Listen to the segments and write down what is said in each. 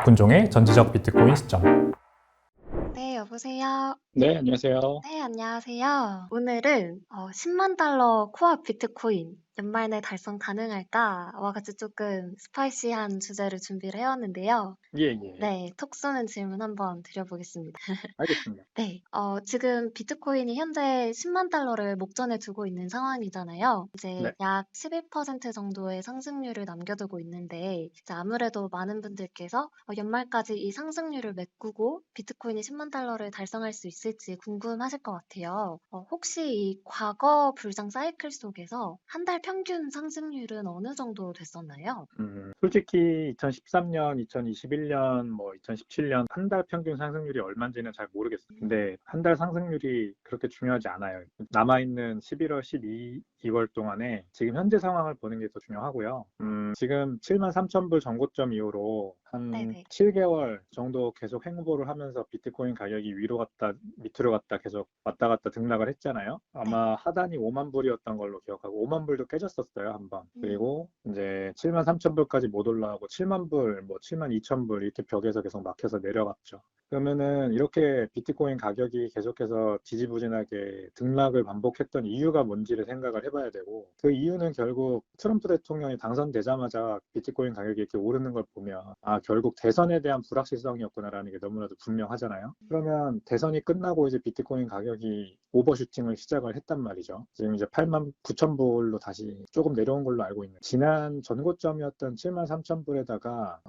백훈종의 전지적 비트코인 시점. 네, 여보세요. 네, 안녕하세요. 네, 안녕하세요. 오늘은 10만 달러 코어 비트코인 연말 내 달성 가능할까와 같이 조금 스파이시한 주제를 준비를 해왔는데요. 예, 예. 네, 톡 쏘는 질문 한번 드려보겠습니다. 알겠습니다. 네, 지금 비트코인이 현재 10만 달러를 목전에 두고 있는 상황이잖아요. 이제 네. 약 11% 정도의 상승률을 남겨두고 있는데, 이제 아무래도 많은 분들께서 연말까지 이 상승률을 메꾸고 비트코인이 10만 달러를 달성할 수 있을지 궁금하실 것 같아요. 혹시 이 과거 불상 사이클 속에서 한 달 평균 상승률은 어느 정도 됐었나요? 솔직히 2013년, 2021년, 2017년 한 달 평균 상승률이 얼마인지는 잘 모르겠어요. 근데 한 달 상승률이 그렇게 중요하지 않아요. 남아있는 11월, 2월 동안에 지금 현재 상황을 보는 게 더 중요하고요. 지금 7만 3천 불 전고점 이후로 한 네네. 7개월 정도 계속 횡보를 하면서 비트코인 가격이 위로 갔다 밑으로 갔다 계속 왔다 갔다 등락을 했잖아요. 네. 아마 하단이 5만 불이었던 걸로 기억하고 5만 불도 깨졌었어요, 한 번. 음, 그리고 이제 7만 3천 불까지 못 올라가고 7만 불, 7만 2천 불 이렇게 벽에서 계속 막혀서 내려갔죠. 그러면은 이렇게 비트코인 가격이 계속해서 지지부진하게 등락을 반복했던 이유가 뭔지를 생각을 해봐야 되고, 그 이유는 결국 트럼프 대통령이 당선되자마자 비트코인 가격이 이렇게 오르는 걸 보면 결국 대선에 대한 불확실성이었구나라는 게 너무나도 분명하잖아요. 그러면 대선이 끝나고 이제 비트코인 가격이 오버슈팅을 시작을 했단 말이죠. 지금 이제 8만 9천 불로 다시 조금 내려온 걸로 알고 있는, 지난 전고점이었던 7만 3천 불에다가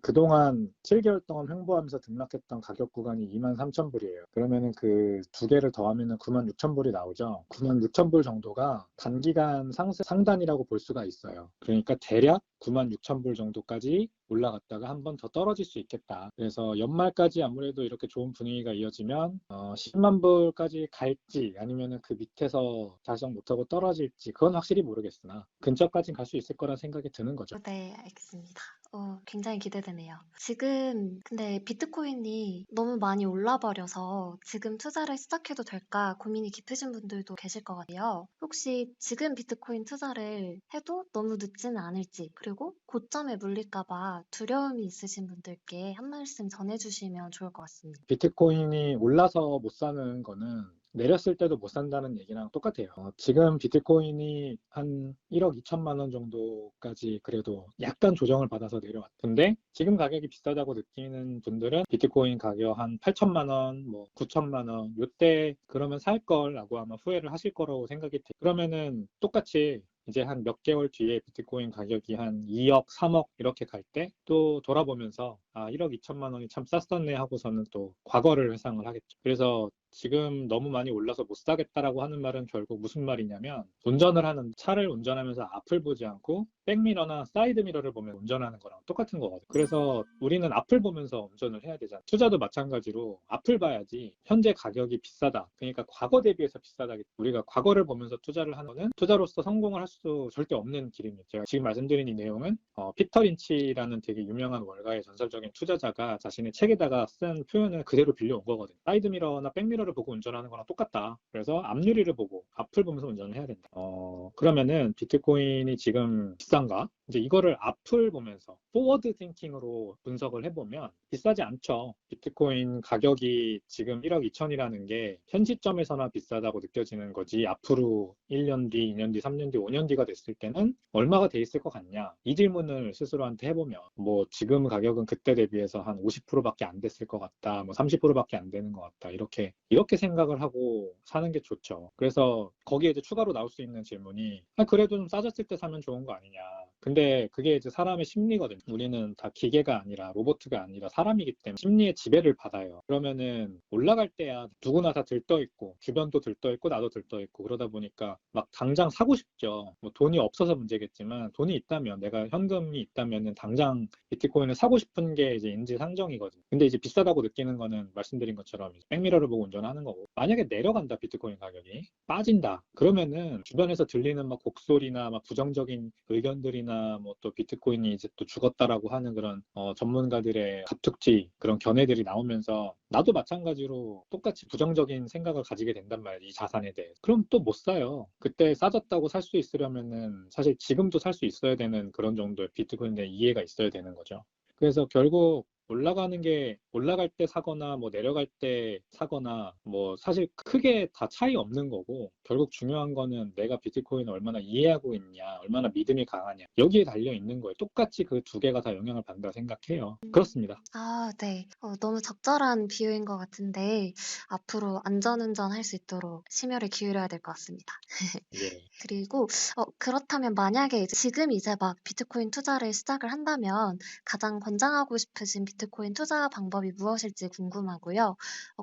그동안 7개월 동안 횡보하면서 등락했던 가격 구간이 2만 3천 불이에요. 그러면은 그 두 개를 더하면은 9만 6천 불이 나오죠. 9만 6천 불 정도가 단기간 상단이라고 볼 수가 있어요. 그러니까 대략 9만 6천 불 정도까지 올라갔다가 한 번 더 떨어질 수 있겠다. 그래서 연말까지 아무래도 이렇게 좋은 분위기가 이어지면 10만 불까지 갈지 아니면은 그 밑에서 달성 못하고 떨어질지 그건 확실히 모르겠으나 근처까지는 갈 수 있을 거란 생각이 드는 거죠. 네, 알겠습니다. 굉장히 기대되네요. 지금 근데 비트코인이 너무 많이 올라버려서 지금 투자를 시작해도 될까 고민이 깊으신 분들도 계실 것 같아요. 혹시 지금 비트코인 투자를 해도 너무 늦지는 않을지, 그리고 고점에 물릴까 봐 두려움이 있으신 분들께 한 말씀 전해주시면 좋을 것 같습니다. 비트코인이 올라서 못 사는 거는 내렸을 때도 못 산다는 얘기랑 똑같아요. 지금 비트코인이 한 1억 2천만 원 정도까지 그래도 약간 조정을 받아서 내려왔던데, 지금 가격이 비싸다고 느끼는 분들은 비트코인 가격 한 8천만 원, 9천만 원 요때 그러면 살 거라고 아마 후회를 하실 거라고 생각이 돼요. 그러면은 똑같이 이제 한 몇 개월 뒤에 비트코인 가격이 한 2억, 3억 이렇게 갈 때 또 돌아보면서 1억 2천만 원이 참 쌌었네 하고서는 또 과거를 회상을 하겠죠. 그래서 지금 너무 많이 올라서 못 사겠다라고 하는 말은 결국 무슨 말이냐면, 운전을 하는 차를 운전하면서 앞을 보지 않고 백미러나 사이드미러를 보면 운전하는 거랑 똑같은 거거든요. 그래서 우리는 앞을 보면서 운전을 해야 되잖아요. 투자도 마찬가지로 앞을 봐야지 현재 가격이 비싸다, 그러니까 과거 대비해서 비싸다, 우리가 과거를 보면서 투자를 하는 거는 투자로서 성공을 할 수 절대 없는 길입니다. 제가 지금 말씀드린 이 내용은 피터 린치라는 되게 유명한 월가의 전설적인 투자자가 자신의 책에다가 쓴 표현을 그대로 빌려온 거거든요. 사이드미러나 백미러를 보고 운전하는 거랑 똑같다. 그래서 앞유리를 보고 앞을 보면서 운전을 해야 된다. 그러면은 비트코인이 지금 비싼가? 이제 이거를 앞을 보면서 포워드 띵킹으로 분석을 해보면 비싸지 않죠. 비트코인 가격이 지금 1억 2천이라는 게 현 시점에서나 비싸다고 느껴지는 거지, 앞으로 1년 뒤, 2년 뒤, 3년 뒤, 5년 뒤가 됐을 때는 얼마가 돼 있을 것 같냐? 이 질문을 스스로한테 해보면 지금 가격은 그때 대비해서 한 50%밖에 안 됐을 것 같다, 30%밖에 안 되는 것 같다, 이렇게 생각을 하고 사는 게 좋죠. 그래서 거기에 이제 추가로 나올 수 있는 질문이, 그래도 좀 싸졌을 때 사면 좋은 거 아니냐. 근데 그게 이제 사람의 심리거든요. 우리는 다 기계가 아니라 로봇가 아니라 사람이기 때문에 심리의 지배를 받아요. 그러면은 올라갈 때야 누구나 다 들떠 있고 주변도 들떠 있고 나도 들떠 있고 그러다 보니까 막 당장 사고 싶죠. 돈이 없어서 문제겠지만 돈이 있다면, 내가 현금이 있다면은 당장 비트코인을 사고 싶은 게 이제 인지상정이거든요. 근데 이제 비싸다고 느끼는 거는 말씀드린 것처럼 백미러를 보고 운전하는 거고, 만약에 내려간다 비트코인 가격이 빠진다 그러면은 주변에서 들리는 막 곡소리나 막 부정적인 의견들이나 또 비트코인이 이제 또 죽었다라고 하는 그런 전문가들의 갑툭튀 그런 견해들이 나오면서 나도 마찬가지로 똑같이 부정적인 생각을 가지게 된단 말이에요, 이 자산에 대해. 그럼 또 못 사요. 그때 싸졌다고 살 수 있으려면은 사실 지금도 살 수 있어야 되는 그런 정도의 비트코인에 대한 이해가 있어야 되는 거죠. 그래서 결국 올라갈 때 사거나 뭐 내려갈 때 사거나 뭐 사실 크게 다 차이 없는 거고, 결국 중요한 거는 내가 비트코인을 얼마나 이해하고 있냐, 얼마나 믿음이 강하냐, 여기에 달려 있는 거예요. 똑같이 그 두 개가 다 영향을 받는다고 생각해요. 그렇습니다. 아, 네. 너무 적절한 비유인 것 같은데, 앞으로 안전운전 할 수 있도록 심혈을 기울여야 될 것 같습니다. 예. 그리고, 그렇다면 만약에 지금 이제 막 비트코인 투자를 시작을 한다면 가장 권장하고 싶으신 비트코인 투자 방법이 무엇일지 궁금하고요.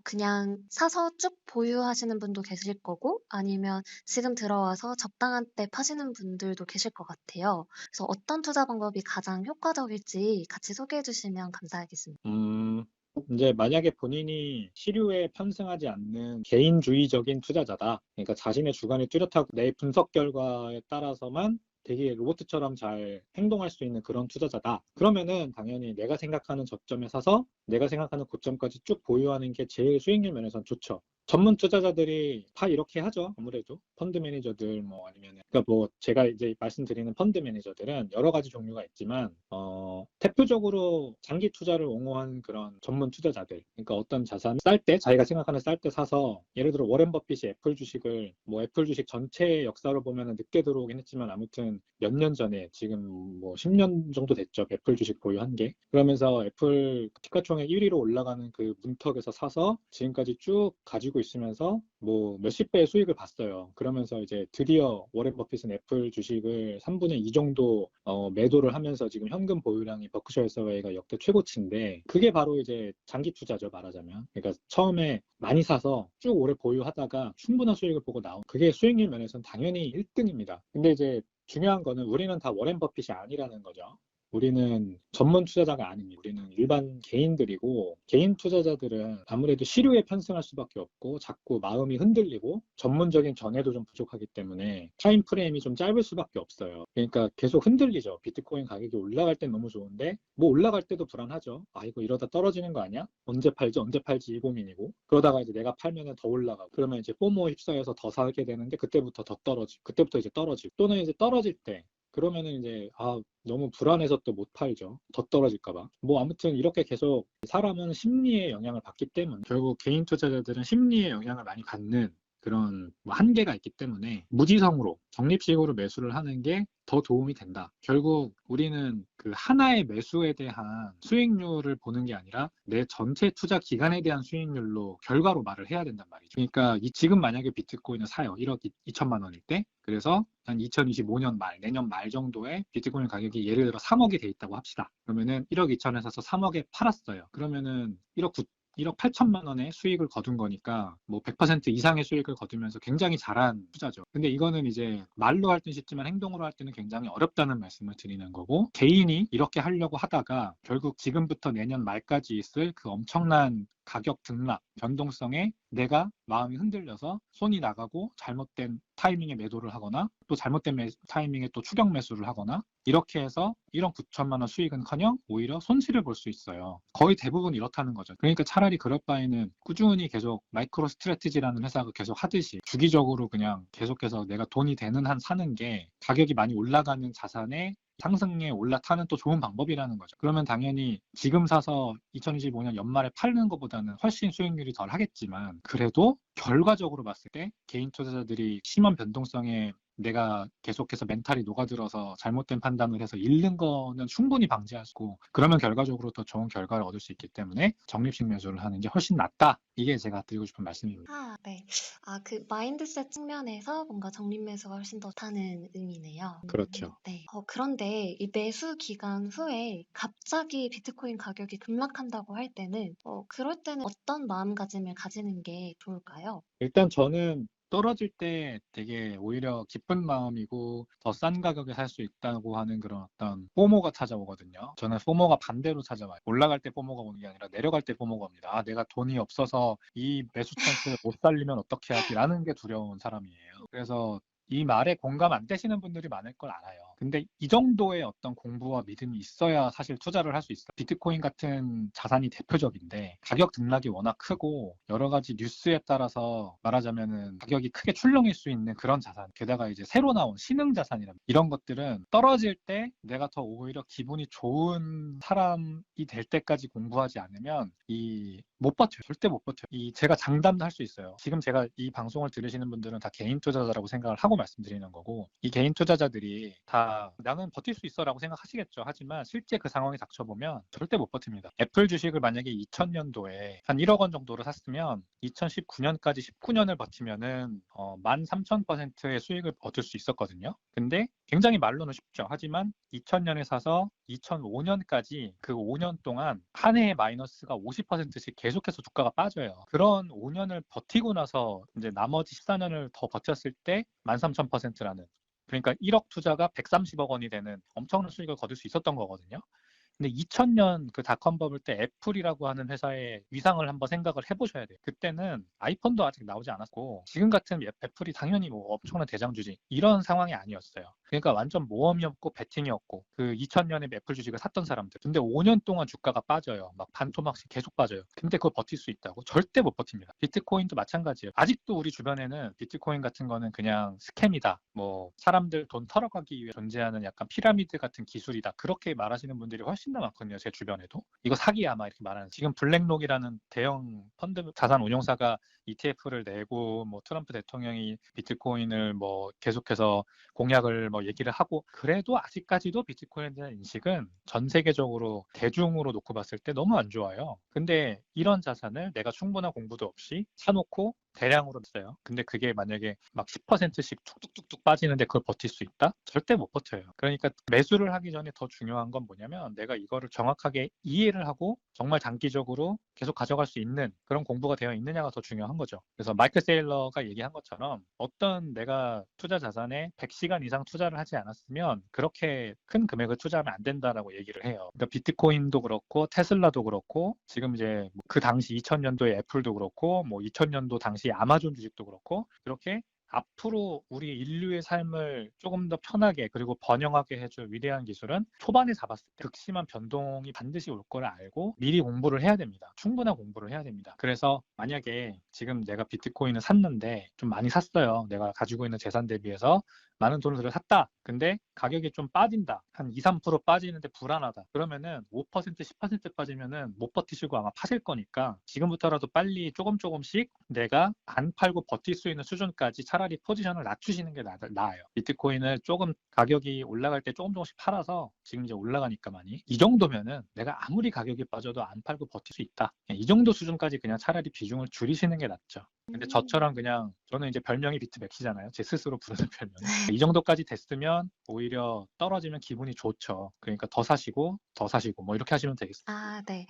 그냥 사서 쭉 보유하시는 분도 계실 거고, 아니면 지금 들어와서 적당한 때 파시는 분들도 계실 것 같아요. 그래서 어떤 투자 방법이 가장 효과적일지 같이 소개해 주시면 감사하겠습니다. 이제 만약에 본인이 시류에 편승하지 않는 개인주의적인 투자자다. 그러니까 자신의 주관이 뚜렷하고 내 분석 결과에 따라서만 되게 로봇처럼 잘 행동할 수 있는 그런 투자자다. 그러면은 당연히 내가 생각하는 저점에 사서 내가 생각하는 고점까지 쭉 보유하는 게 제일 수익률 면에선 좋죠. 전문 투자자들이 다 이렇게 하죠. 아무래도 펀드 매니저들 뭐 아니면, 그러니까 뭐 제가 이제 말씀드리는 펀드 매니저들은 여러 가지 종류가 있지만 대표적으로 장기 투자를 옹호하는 그런 전문 투자자들, 그러니까 어떤 자산 쌀 때, 자기가 생각하는 쌀 때 사서, 예를 들어 워렌 버핏이 애플 주식을, 뭐 애플 주식 전체 역사로 보면은 늦게 들어오긴 했지만 아무튼 몇 년 전에, 지금 뭐 10년 정도 됐죠, 애플 주식 보유한 게. 그러면서 애플 시가총액 1위로 올라가는 그 문턱에서 사서 지금까지 쭉 가지고 있으면서 뭐 몇십 배의 수익을 봤어요. 그러면서 이제 드디어 워렌 버핏은 애플 주식을 3분의 2 정도 매도를 하면서 지금 현금 보유량이 버크셔 해서웨이가 역대 최고치인데, 그게 바로 이제 장기 투자죠, 말하자면. 그러니까 처음에 많이 사서 쭉 오래 보유하다가 충분한 수익을 보고 나온, 그게 수익률 면에서는 당연히 1등입니다. 근데 이제 중요한 거는 우리는 다 워렌 버핏이 아니라는 거죠. 우리는 전문 투자자가 아닙니다. 우리는 일반 개인들이고, 개인 투자자들은 아무래도 시류에 편승할 수밖에 없고 자꾸 마음이 흔들리고 전문적인 견해도 좀 부족하기 때문에 타임 프레임이 좀 짧을 수밖에 없어요. 그러니까 계속 흔들리죠. 비트코인 가격이 올라갈 땐 너무 좋은데 뭐 올라갈 때도 불안하죠. 아, 이거 이러다 떨어지는 거 아니야? 언제 팔지 이 고민이고, 그러다가 이제 내가 팔면은 더 올라가고, 그러면 이제 포모 휩싸여서 더 사게 되는데 그때부터 더 떨어지고, 그때부터 이제 떨어지고, 또는 이제 떨어질 때, 그러면은 이제 너무 불안해서 또 못 팔죠. 더 떨어질까 봐. 뭐 아무튼 이렇게 계속 사람은 심리의 영향을 받기 때문에, 결국 개인 투자자들은 심리의 영향을 많이 받는 그런 뭐 한계가 있기 때문에 무지성으로 적립식으로 매수를 하는 게 더 도움이 된다. 결국 우리는 그 하나의 매수에 대한 수익률을 보는 게 아니라 내 전체 투자 기간에 대한 수익률로 결과로 말을 해야 된단 말이죠. 그러니까 지금 만약에 비트코인을 사요. 1억 2천만 원일 때. 그래서 한 2025년 말, 내년 말 정도에 비트코인 가격이 예를 들어 3억이 돼 있다고 합시다. 그러면은 1억 2천에 사서 3억에 팔았어요. 그러면은 1억 8천만 원의 수익을 거둔 거니까 뭐 100% 이상의 수익을 거두면서 굉장히 잘한 투자죠. 근데 이거는 이제 말로 할 때는 쉽지만 행동으로 할 때는 굉장히 어렵다는 말씀을 드리는 거고, 개인이 이렇게 하려고 하다가 결국 지금부터 내년 말까지 있을 그 엄청난 가격 등락, 변동성에 내가 마음이 흔들려서 손이 나가고 잘못된 타이밍에 매도를 하거나 또 잘못된 타이밍에 또 추격 매수를 하거나, 이렇게 해서 1억 9천만 원 수익은커녕 오히려 손실을 볼 수 있어요. 거의 대부분 이렇다는 거죠. 그러니까 차라리 그럴 바에는 꾸준히 계속 마이크로 스트래티지라는 회사가 계속 하듯이 주기적으로 그냥 계속해서 내가 돈이 되는 한 사는 게 가격이 많이 올라가는 자산에 상승에 올라타는 또 좋은 방법이라는 거죠. 그러면 당연히 지금 사서 2025년 연말에 팔는 것보다는 훨씬 수익률이 덜 하겠지만, 그래도 결과적으로 봤을 때 개인 투자자들이 심한 변동성에 내가 계속해서 멘탈이 녹아들어서 잘못된 판단을 해서 잃는 거는 충분히 방지할 수 있고, 그러면 결과적으로 더 좋은 결과를 얻을 수 있기 때문에 적립식 매수를 하는 게 훨씬 낫다. 이게 제가 드리고 싶은 말씀입니다. 네. 그 마인드셋 측면에서 뭔가 적립 매수가 훨씬 더 좋다는 의미네요. 그렇죠. 네. 그런데 이 매수 기간 후에 갑자기 비트코인 가격이 급락한다고 할 때는, 그럴 때는 어떤 마음가짐을 가지는 게 좋을까요? 일단 저는 떨어질 때 되게 오히려 기쁜 마음이고 더 싼 가격에 살 수 있다고 하는 그런 어떤 포모가 찾아오거든요. 저는 포모가 반대로 찾아와요. 올라갈 때 포모가 오는 게 아니라 내려갈 때 포모가 옵니다. 아, 내가 돈이 없어서 이 매수 찬스를 못 살리면 어떻게 하지? 라는 게 두려운 사람이에요. 그래서 이 말에 공감 안 되시는 분들이 많을 걸 알아요. 근데 이 정도의 어떤 공부와 믿음이 있어야 사실 투자를 할 수 있어요. 비트코인 같은 자산이 대표적인데 가격 등락이 워낙 크고 여러 가지 뉴스에 따라서 말하자면은 가격이 크게 출렁일 수 있는 그런 자산. 게다가 이제 새로 나온 신흥 자산이라 이런 것들은 떨어질 때 내가 더 오히려 기분이 좋은 사람이 될 때까지 공부하지 않으면 못 버텨요. 절대 못 버텨요. 제가 장담도 할 수 있어요. 지금 제가 이 방송을 들으시는 분들은 다 개인 투자자라고 생각을 하고 말씀드리는 거고, 이 개인 투자자들이 다 나는 버틸 수 있어라고 생각하시겠죠. 하지만 실제 그 상황에 닥쳐보면 절대 못 버팁니다. 애플 주식을 만약에 2000년도에 한 1억 원 정도로 샀으면 2019년까지 19년을 버티면은 13,000%의 수익을 얻을 수 있었거든요. 근데 굉장히 말로는 쉽죠. 하지만 2000년에 사서 2005년까지 그 5년 동안 한 해의 마이너스가 50%씩 계속해서 주가가 빠져요. 그런 5년을 버티고 나서 이제 나머지 14년을 더 버텼을 때 13,000%라는, 그러니까 1억 투자가 130억 원이 되는 엄청난 수익을 거둘 수 있었던 거거든요. 근데 2000년 그 닷컴 버블 때 애플이라고 하는 회사의 위상을 한번 생각을 해보셔야 돼요. 그때는 아이폰도 아직 나오지 않았고 지금 같은 애플이 당연히 뭐 엄청난 대장주지 이런 상황이 아니었어요. 그러니까 완전 모험이었고 베팅이었고 그 2000년에 애플 주식을 샀던 사람들. 근데 5년 동안 주가가 빠져요. 막 반토막씩 계속 빠져요. 근데 그걸 버틸 수 있다고? 절대 못 버팁니다. 비트코인도 마찬가지예요. 아직도 우리 주변에는 비트코인 같은 거는 그냥 스캠이다. 뭐 사람들 돈 털어가기 위해 존재하는 약간 피라미드 같은 기술이다. 그렇게 말하시는 분들이 훨씬 더 많거든요. 제 주변에도. 이거 사기야 막 이렇게 말하는. 지금 블랙록이라는 대형 펀드 자산 운용사가 ETF를 내고 뭐 트럼프 대통령이 비트코인을 뭐 계속해서 공약을 뭐 얘기를 하고, 그래도 아직까지도 비트코인에 대한 인식은 전 세계적으로 대중으로 놓고 봤을 때 너무 안 좋아요. 근데 이런 자산을 내가 충분한 공부도 없이 사놓고 대량으로 써요. 근데 그게 만약에 막 10%씩 툭툭툭툭 빠지는데 그걸 버틸 수 있다? 절대 못 버텨요. 그러니까 매수를 하기 전에 더 중요한 건 뭐냐면 내가 이거를 정확하게 이해를 하고 정말 장기적으로 계속 가져갈 수 있는 그런 공부가 되어 있느냐가 더 중요한 거죠. 그래서 마이클 세일러가 얘기한 것처럼 어떤 내가 투자 자산에 100시간 이상 투자를 하지 않았으면 그렇게 큰 금액을 투자하면 안 된다라고 얘기를 해요. 그러니까 비트코인도 그렇고 테슬라도 그렇고 지금 이제 그 당시 2000년도에 애플도 그렇고 뭐 2000년도 당시 아마존 주식도 그렇고, 그렇게 앞으로 우리 인류의 삶을 조금 더 편하게 그리고 번영하게 해줄 위대한 기술은 초반에 잡았을 때 극심한 변동이 반드시 올 걸 알고 미리 공부를 해야 됩니다. 충분한 공부를 해야 됩니다. 그래서 만약에 지금 내가 비트코인을 샀는데 좀 많이 샀어요. 내가 가지고 있는 재산 대비해서 많은 돈을 들여 샀다. 근데 가격이 좀 빠진다. 한 2, 3% 빠지는데 불안하다. 그러면은 5%, 10% 빠지면은 못 버티시고 아마 파실 거니까 지금부터라도 빨리 조금씩 내가 안 팔고 버틸 수 있는 수준까지 차라리 포지션을 낮추시는 게 나아요. 비트코인을 조금 가격이 올라갈 때 조금씩 팔아서 지금 이제 올라가니까 많이. 이 정도면은 내가 아무리 가격이 빠져도 안 팔고 버틸 수 있다. 이 정도 수준까지 그냥 차라리 비중을 줄이시는 게 낫죠. 근데 저처럼 그냥 저는 이제 별명이 비트맥시잖아요. 제 스스로 부르는 별명이. 이 정도까지 됐으면 오히려 떨어지면 기분이 좋죠. 그러니까 더 사시고 뭐 이렇게 하시면 되겠습니다. 아, 네.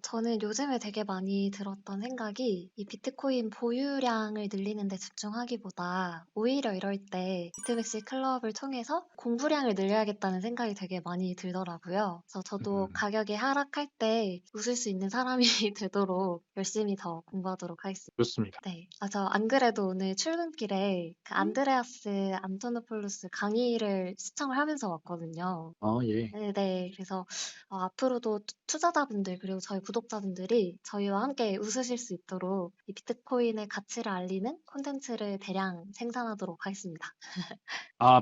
저는 요즘에 되게 많이 들었던 생각이 이 비트코인 보유량을 늘리는 데 집중하기보다 오히려 이럴 때 비트맥시 클럽을 통해서 공부량을 늘려야겠다는 생각이 되게 많이 들더라고요. 그래서 저도 가격이 하락할 때 웃을 수 있는 사람이 되도록 열심히 더 공부하도록 하겠습니다. 좋습니다. 네. 저 안 그래도 오늘 출근길에 그 안드레아스 안토노폴로스 강의를 시청을 하면서 왔거든요. 예. 네네. 그래서 앞으로도 투자자분들 그리고 저희 구독자분들이 저희와 함께 웃으실 수 있도록 이 비트코인의 가치를 알리는 콘텐츠를 대량 생산하도록 하겠습니다.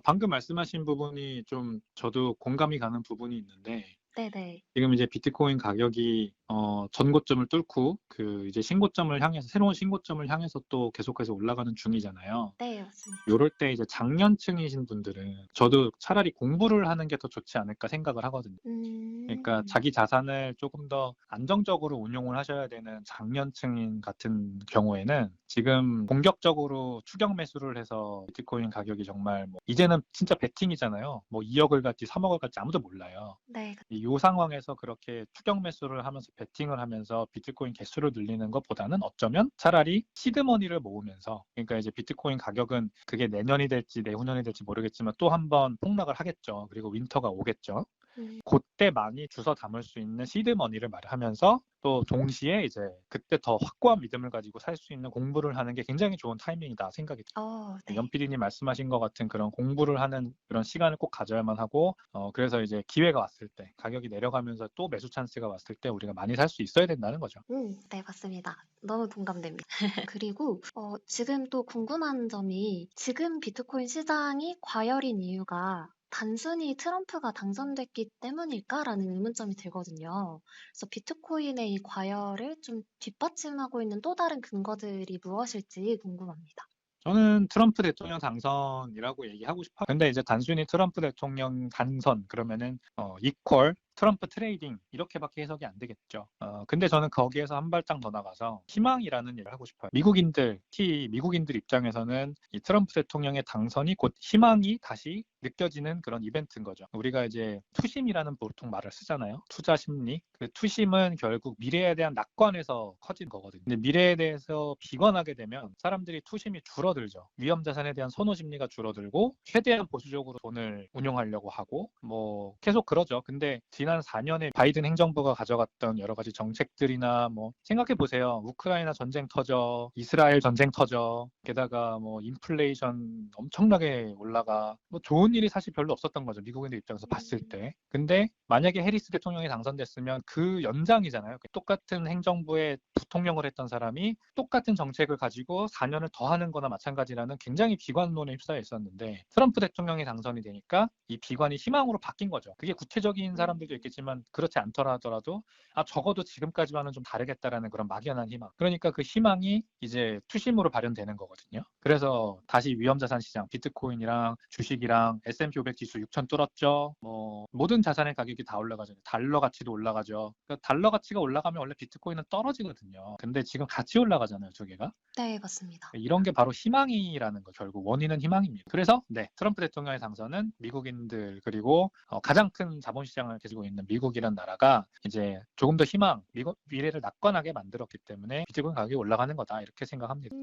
방금 말씀하신 부분이 좀 저도 공감이 가는 부분이 있는데, 네네. 지금 이제 비트코인 가격이 전고점을 뚫고 그 이제 신고점을 향해서, 새로운 신고점을 향해서 또 계속해서 올라가는 중이잖아요. 네, 맞습니다. 요럴 때 이제 장년층이신 분들은 저도 차라리 공부를 하는 게 더 좋지 않을까 생각을 하거든요. 그러니까 자기 자산을 조금 더 안정적으로 운용을 하셔야 되는 장년층 같은 경우에는 지금 공격적으로 추격 매수를 해서 비트코인 가격이 정말 뭐 이제는 진짜 베팅이잖아요. 뭐 2억을 갈지 3억을 갈지 아무도 몰라요. 네. 이 상황에서 그렇게 추격 매수를 하면서 베팅을 하면서 비트코인 개수를 늘리는 것보다는 어쩌면 차라리 시드머니를 모으면서, 그러니까 이제 비트코인 가격은 그게 내년이 될지 내후년이 될지 모르겠지만 또 한 번 폭락을 하겠죠. 그리고 윈터가 오겠죠. 그때 많이 주워 담을 수 있는 시드 머니를 마련하면서 또 동시에 이제 그때 더 확고한 믿음을 가지고 살 수 있는 공부를 하는 게 굉장히 좋은 타이밍이다 생각이 들어요. 네. 연 PD님 말씀하신 것 같은 그런 공부를 하는 그런 시간을 꼭 가져야만 하고 그래서 이제 기회가 왔을 때 가격이 내려가면서 또 매수 찬스가 왔을 때 우리가 많이 살 수 있어야 된다는 거죠. 네, 맞습니다. 너무 동감됩니다. 그리고 지금 또 궁금한 점이 지금 비트코인 시장이 과열인 이유가 단순히 트럼프가 당선됐기 때문일까라는 의문점이 들거든요. 그래서 비트코인의 이 과열을 좀 뒷받침하고 있는 또 다른 근거들이 무엇일지 궁금합니다. 저는 트럼프 대통령 당선이라고 얘기하고 싶어요. 근데 이제 단순히 트럼프 대통령 당선 그러면은 이퀄 트럼프 트레이딩 이렇게밖에 해석이 안 되겠죠. 근데 저는 거기에서 한 발짝 더 나가서 희망이라는 얘기를 하고 싶어요. 특히 미국인들 입장에서는 이 트럼프 대통령의 당선이 곧 희망이 다시 느껴지는 그런 이벤트인 거죠. 우리가 이제 투심이라는 보통 말을 쓰잖아요. 투자 심리. 그 투심은 결국 미래에 대한 낙관에서 커진 거거든요. 근데 미래에 대해서 비관하게 되면 사람들이 투심이 줄어들죠. 위험 자산에 대한 선호 심리가 줄어들고 최대한 보수적으로 돈을 운용하려고 하고 뭐 계속 그러죠. 근데 지난 4년에 바이든 행정부가 가져갔던 여러 가지 정책들이나 뭐 생각해 보세요. 우크라이나 전쟁 터져, 이스라엘 전쟁 터져, 게다가 뭐 인플레이션 엄청나게 올라가 뭐 좋은 일이 사실 별로 없었던 거죠. 미국인들 입장에서 봤을 때. 근데 만약에 해리스 대통령이 당선됐으면 그 연장이잖아요. 똑같은 행정부의 부통령을 했던 사람이 똑같은 정책을 가지고 4년을 더 하는 거나 마찬가지라는 굉장히 비관론에 휩싸여 있었는데 트럼프 대통령이 당선이 되니까 이 비관이 희망으로 바뀐 거죠. 그게 구체적인 사람들도 있겠지만 그렇지 않더라 하더라도 적어도 지금까지와는 좀 다르겠다라는 그런 막연한 희망. 그러니까 그 희망이 이제 투심으로 발현되는 거거든요. 그래서 다시 위험자산 시장, 비트코인이랑 주식이랑 S&P 500 지수 6천 뚫었죠. 뭐 모든 자산의 가격이 다 올라가죠. 달러 가치도 올라가죠. 그러니까 달러 가치가 올라가면 원래 비트코인은 떨어지거든요. 근데 지금 같이 올라가잖아요, 두 개가. 네, 맞습니다. 이런 게 바로 희망이라는 거, 결국 원인은 희망입니다. 그래서 네, 트럼프 대통령의 당선은 미국인들 그리고 가장 큰 자본시장을 가지고 있는 미국이라는 나라가 이제 조금 더 미래를 낙관하게 만들었기 때문에 비트코인 가격이 올라가는 거다 이렇게 생각합니다.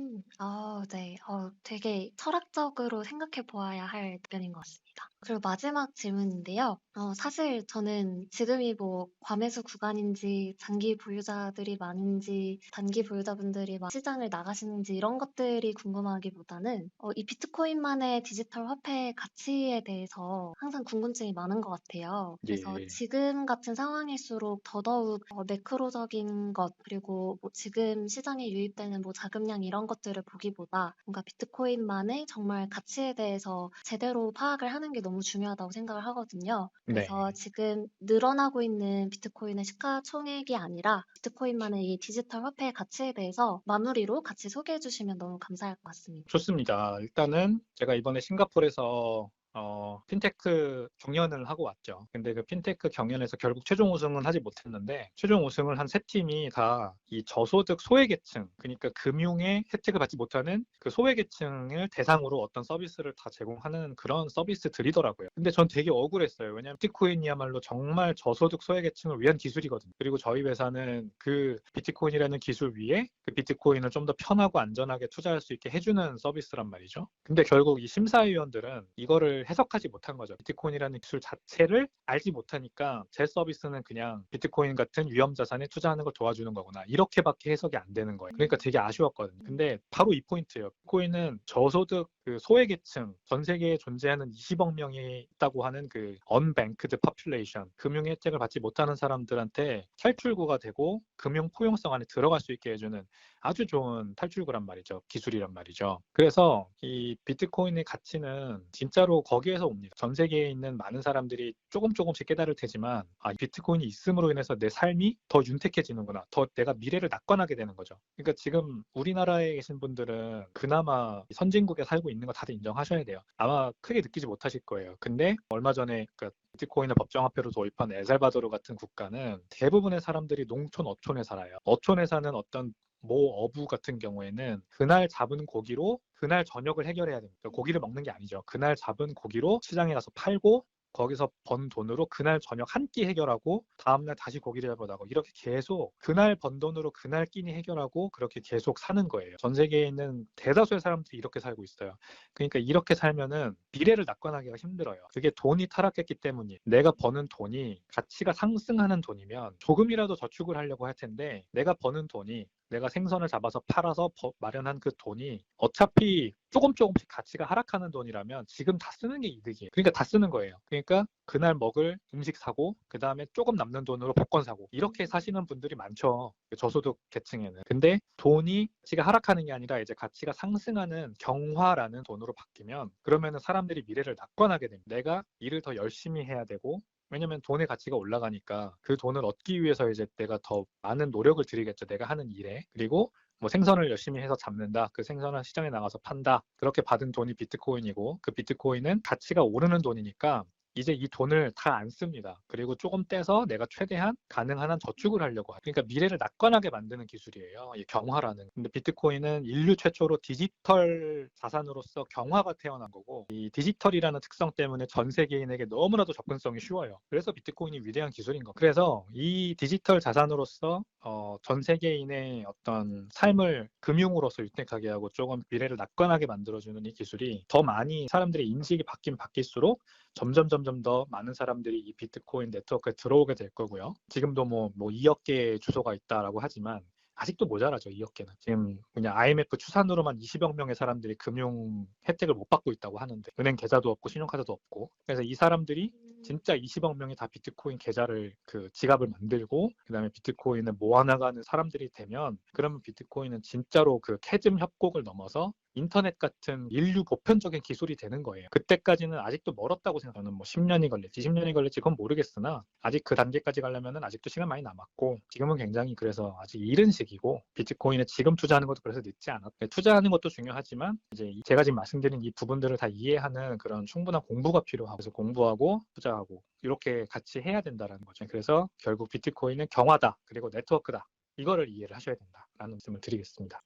네. 되게 철학적으로 생각해 보아야 할 답변인 것 같습니다. 그리고 마지막 질문인데요. 사실 저는 지금이 뭐 과매수 구간인지 장기 보유자들이 많은지 단기 보유자분들이 막 시장을 나가시는지 이런 것들이 궁금하기보다는 이 비트코인만의 디지털 화폐 가치에 대해서 항상 궁금증이 많은 것 같아요. 그래서 예. 지금 같은 상황일수록 더더욱 매크로적인 것 그리고 뭐 지금 시장에 유입되는 뭐 자금량 이런 것들을 보기보다 뭔가 비트코인만의 정말 가치에 대해서 제대로 파악을 하는 게 너무 중요하다고 생각을 하거든요. 그래서 네. 지금 늘어나고 있는 비트코인의 시가총액이 아니라 비트코인만의 이 디지털 화폐의 가치에 대해서 마무리로 같이 소개해 주시면 너무 감사할 것 같습니다. 좋습니다. 일단은 제가 이번에 싱가포르에서 핀테크 경연을 하고 왔죠. 근데 그 핀테크 경연에서 결국 최종 우승은 하지 못했는데 최종 우승을 한 세 팀이 다 이 저소득 소외계층, 그러니까 금융의 혜택을 받지 못하는 그 소외계층을 대상으로 어떤 서비스를 다 제공하는 그런 서비스들이더라고요. 근데 전 되게 억울했어요. 왜냐하면 비트코인이야말로 정말 저소득 소외계층을 위한 기술이거든요. 그리고 저희 회사는 그 비트코인이라는 기술 위에 그 비트코인을 좀 더 편하고 안전하게 투자할 수 있게 해주는 서비스란 말이죠. 근데 결국 이 심사위원들은 이거를 해석하지 못한 거죠. 비트코인이라는 기술 자체를 알지 못하니까 제 서비스는 그냥 비트코인 같은 위험 자산에 투자하는 걸 도와주는 거구나. 이렇게밖에 해석이 안 되는 거예요. 그러니까 되게 아쉬웠거든요. 근데 바로 이 포인트예요. 비트코인은 저소득 그 소외계층, 전 세계에 존재하는 20억 명이 있다고 하는 그 unbanked population, 금융 혜택을 받지 못하는 사람들한테 탈출구가 되고 금융 포용성 안에 들어갈 수 있게 해주는 아주 좋은 탈출구란 말이죠. 기술이란 말이죠. 그래서 이 비트코인의 가치는 진짜로 거기에서 옵니다. 전 세계에 있는 많은 사람들이 조금씩 깨달을 테지만 비트코인이 있음으로 인해서 내 삶이 더 윤택해지는구나. 더 내가 미래를 낙관하게 되는 거죠. 그러니까 지금 우리나라에 계신 분들은 그나마 선진국에 살고 있는 거 다들 인정하셔야 돼요. 아마 크게 느끼지 못하실 거예요. 근데 얼마 전에 비트코인을 법정화폐로 도입한 엘살바도르 같은 국가는 대부분의 사람들이 농촌, 어촌에 살아요. 어촌에 사는 어떤 모 어부 같은 경우에는 그날 잡은 고기로 그날 저녁을 해결해야 됩니다. 고기를 먹는 게 아니죠. 그날 잡은 고기로 시장에 가서 팔고 거기서 번 돈으로 그날 저녁 한 끼 해결하고 다음날 다시 고기를 잡으러 나가고 이렇게 계속 그날 번 돈으로 그날 끼니 해결하고 그렇게 계속 사는 거예요. 전 세계에 있는 대다수의 사람들이 이렇게 살고 있어요. 그러니까 이렇게 살면은 미래를 낙관하기가 힘들어요. 그게 돈이 타락했기 때문이에요. 내가 버는 돈이 가치가 상승하는 돈이면 조금이라도 저축을 하려고 할 텐데 내가 버는 돈이 내가 생선을 잡아서 팔아서 마련한 그 돈이 어차피 조금씩 가치가 하락하는 돈이라면 지금 다 쓰는 게 이득이에요. 그러니까 다 쓰는 거예요. 그러니까 그날 먹을 음식 사고 그 다음에 조금 남는 돈으로 복권 사고 이렇게 사시는 분들이 많죠. 저소득 계층에는. 근데 돈이 가치가 하락하는 게 아니라 이제 가치가 상승하는 경화라는 돈으로 바뀌면 그러면은 사람들이 미래를 낙관하게 됩니다. 내가 일을 더 열심히 해야 되고 왜냐면 돈의 가치가 올라가니까 그 돈을 얻기 위해서 이제 내가 더 많은 노력을 들이겠죠. 내가 하는 일에. 그리고 뭐 생선을 열심히 해서 잡는다. 그 생선을 시장에 나가서 판다. 그렇게 받은 돈이 비트코인이고 그 비트코인은 가치가 오르는 돈이니까 이제 이 돈을 다 안 씁니다. 그리고 조금 떼서 내가 최대한 가능한 한 저축을 하려고 해요. 그러니까 미래를 낙관하게 만드는 기술이에요. 이 경화라는. 근데 비트코인은 인류 최초로 디지털 자산으로서 경화가 태어난 거고 이 디지털이라는 특성 때문에 전 세계인에게 너무나도 접근성이 쉬워요. 그래서 비트코인이 위대한 기술인 거. 그래서 이 디지털 자산으로서 전 세계인의 어떤 삶을 금융으로서 윤택하게 하고 조금 미래를 낙관하게 만들어주는 이 기술이 더 많이 사람들의 인식이 바뀔수록 점점 더 많은 사람들이 이 비트코인 네트워크에 들어오게 될 거고요. 지금도 뭐 2억 개의 주소가 있다라고 하지만 아직도 모자라죠. 2억 개는. 지금 그냥 IMF 추산으로만 20억 명의 사람들이 금융 혜택을 못 받고 있다고 하는데 은행 계좌도 없고 신용카드도 없고 그래서 이 사람들이 진짜 20억 명이 다 비트코인 계좌를 그 지갑을 만들고 그다음에 비트코인을 모아나가는 사람들이 되면 그러면 비트코인은 진짜로 그 캐즘 협곡을 넘어서 인터넷 같은 인류 보편적인 기술이 되는 거예요. 그때까지는 아직도 멀었다고 생각하는 뭐 10년이 걸릴지 20년이 걸릴지 그건 모르겠으나 아직 그 단계까지 가려면 아직도 시간 많이 남았고 지금은 굉장히 그래서 아직 이른 시기고 비트코인에 지금 투자하는 것도 그래서 늦지 않았고 투자하는 것도 중요하지만 이제 제가 지금 말씀드린 이 부분들을 다 이해하는 그런 충분한 공부가 필요하고 그래서 공부하고 투자하고 이렇게 같이 해야 된다라는 거죠. 그래서 결국 비트코인은 경화다 그리고 네트워크다. 이거를 이해를 하셔야 된다라는 말씀을 드리겠습니다.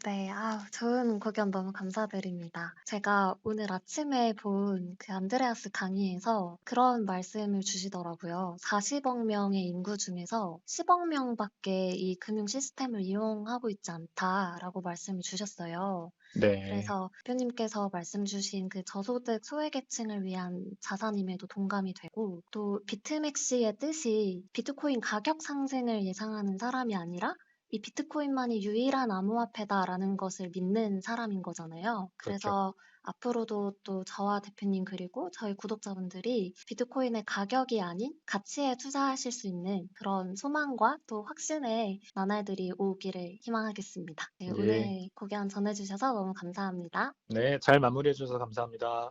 네. 좋은 고견 너무 감사드립니다. 제가 오늘 아침에 본 그 안드레아스 강의에서 그런 말씀을 주시더라고요. 40억 명의 인구 중에서 10억 명밖에 이 금융 시스템을 이용하고 있지 않다라고 말씀을 주셨어요. 네. 그래서 대표님께서 말씀 주신 그 저소득 소외계층을 위한 자산임에도 동감이 되고 또 비트맥시의 뜻이 비트코인 가격 상승을 예상하는 사람이 아니라 이 비트코인만이 유일한 암호화폐다라는 것을 믿는 사람인 거잖아요. 그렇죠. 그래서 앞으로도 또 저와 대표님 그리고 저희 구독자분들이 비트코인의 가격이 아닌 가치에 투자하실 수 있는 그런 소망과 또 확신의 나날들이 오기를 희망하겠습니다. 네, 예. 오늘 고견 전해주셔서 너무 감사합니다. 네, 잘 마무리해 주셔서 감사합니다.